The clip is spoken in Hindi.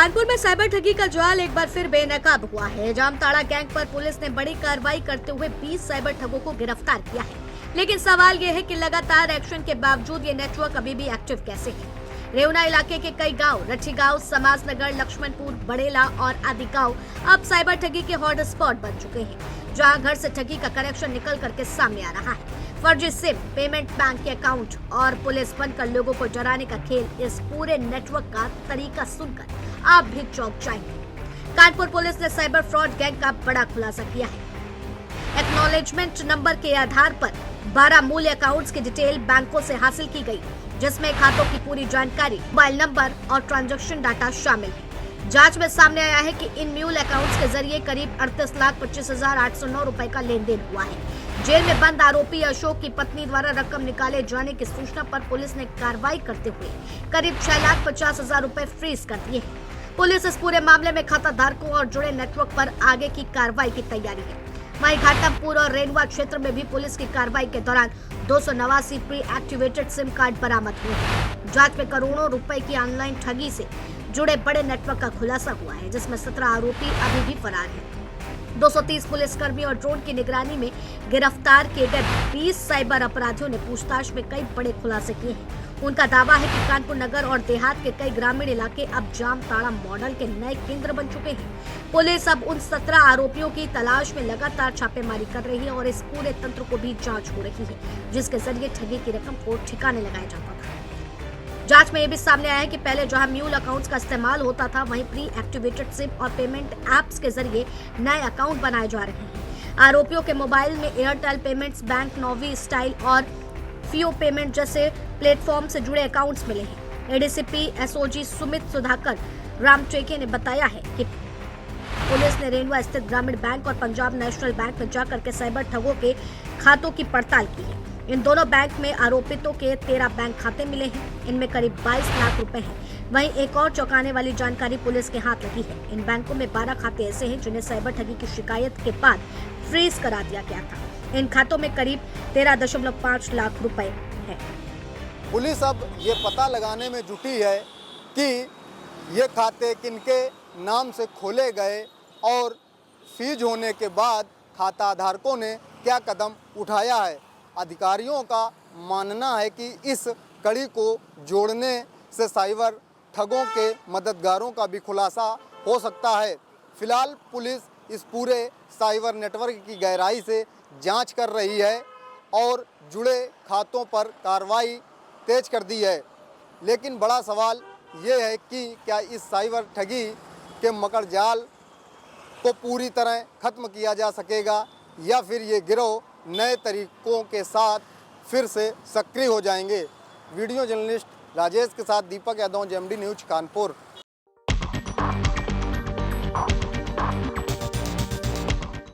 कानपुर में साइबर ठगी का जाल एक बार फिर बेनकाब हुआ है। जामताड़ा गैंग पर पुलिस ने बड़ी कार्रवाई करते हुए 20 साइबर ठगों को गिरफ्तार किया है। लेकिन सवाल ये है कि लगातार एक्शन के बावजूद ये नेटवर्क अभी भी एक्टिव कैसे है। रेवना इलाके के कई गांव, रठी गांव, समाजनगर, लक्ष्मणपुर, बड़ेला और आदि गांव अब साइबर ठगी के हॉट स्पॉट बन चुके हैं, जहां घर से ठगी का कनेक्शन निकल करके सामने आ रहा है। फर्जी सिम, पेमेंट बैंक के अकाउंट और पुलिस बनकर लोगों को डराने का खेल, इस पूरे नेटवर्क का तरीका सुनकर आप भी चौंक जाएंगे। कानपुर पुलिस ने साइबर फ्रॉड गैंग का बड़ा खुलासा किया है। एक्नॉलेजमेंट नंबर के आधार पर 12 मूल अकाउंट्स की डिटेल बैंकों से हासिल की गई, जिसमें खातों की पूरी जानकारी, मोबाइल नंबर और ट्रांजैक्शन डाटा शामिल है। जांच में सामने आया है कि इन म्यूल अकाउंट्स के जरिए करीब 38,25,809 रुपए का लेन देन हुआ है। जेल में बंद आरोपी अशोक की पत्नी द्वारा रकम निकाले जाने की सूचना पर पुलिस ने कार्रवाई करते हुए करीब 6,50,000 रुपए फ्रीज कर दिए हैं। पुलिस इस पूरे मामले में खाता धारकों और जुड़े नेटवर्क पर आगे की कार्रवाई की तैयारी है। वहीं घाटमपुर और रेनवा क्षेत्र में भी पुलिस की कार्रवाई के दौरान 289 प्री एक्टिवेटेड सिम कार्ड बरामद हुए हैं। जांच में करोड़ों रुपए की ऑनलाइन ठगी से जुड़े बड़े नेटवर्क का खुलासा हुआ है, जिसमें 17 आरोपी अभी भी फरार हैं। 230 पुलिसकर्मी और ड्रोन की निगरानी में गिरफ्तार किए गए 20 साइबर अपराधियों ने पूछताछ में कई बड़े खुलासे किए हैं। उनका दावा है कि कानपुर नगर और देहात के कई ग्रामीण इलाके अब जामताड़ा मॉडल के नए केंद्र बन चुके हैं। पुलिस अब उन 17 आरोपियों की तलाश में लगातार छापेमारी कर रही है और इस पूरे तंत्र को भी जांच हो रही है, जिसके जरिए ठगी की रकम को ठिकाने लगाया जाता था। जांच में ये भी सामने आया है कि पहले जहां म्यूल अकाउंट्स का इस्तेमाल होता था, वहीं प्री एक्टिवेटेड सिम और पेमेंट एप्स के जरिए नए अकाउंट बनाए जा रहे हैं। आरोपियों के मोबाइल में एयरटेल पेमेंट्स, बैंक, नोवी स्टाइल और फियो पेमेंट जैसे प्लेटफॉर्म से जुड़े अकाउंट्स मिले हैं। एडीसीपी एसओजी सुमित सुधाकर रामटेके ने बताया है कि पुलिस ने रेनवा स्थित ग्रामीण बैंक और पंजाब नेशनल बैंक में जाकर के साइबर ठगों के खातों की पड़ताल की है। इन दोनों बैंक में आरोपितों के 13 बैंक खाते मिले हैं। इनमें करीब 22 लाख रुपए हैं। वहीं एक और चौंकाने वाली जानकारी पुलिस के हाथ लगी है। इन बैंकों में 12 खाते ऐसे हैं जिन्हें साइबर ठगी की शिकायत के बाद फ्रीज करा दिया गया था। इन खातों में करीब 13.5 लाख रुपए हैं। पुलिस अब ये पता लगाने में जुटी है कि ये खाते किनके नाम से खोले गए और फ्रीज होने के बाद खाता धारकों ने क्या कदम उठाया है। अधिकारियों का मानना है कि इस कड़ी को जोड़ने से साइबर ठगों के मददगारों का भी खुलासा हो सकता है। फिलहाल पुलिस इस पूरे साइबर नेटवर्क की गहराई से जांच कर रही है और जुड़े खातों पर कार्रवाई तेज कर दी है। लेकिन बड़ा सवाल ये है कि क्या इस साइबर ठगी के मकड़ जाल को पूरी तरह खत्म किया जा सकेगा या फिर ये गिरोह नए तरीकों के साथ फिर से सक्रिय हो जाएंगे। वीडियो जर्नलिस्ट राजेश के साथ दीपक यादव, जेएमडी न्यूज़, कानपुर।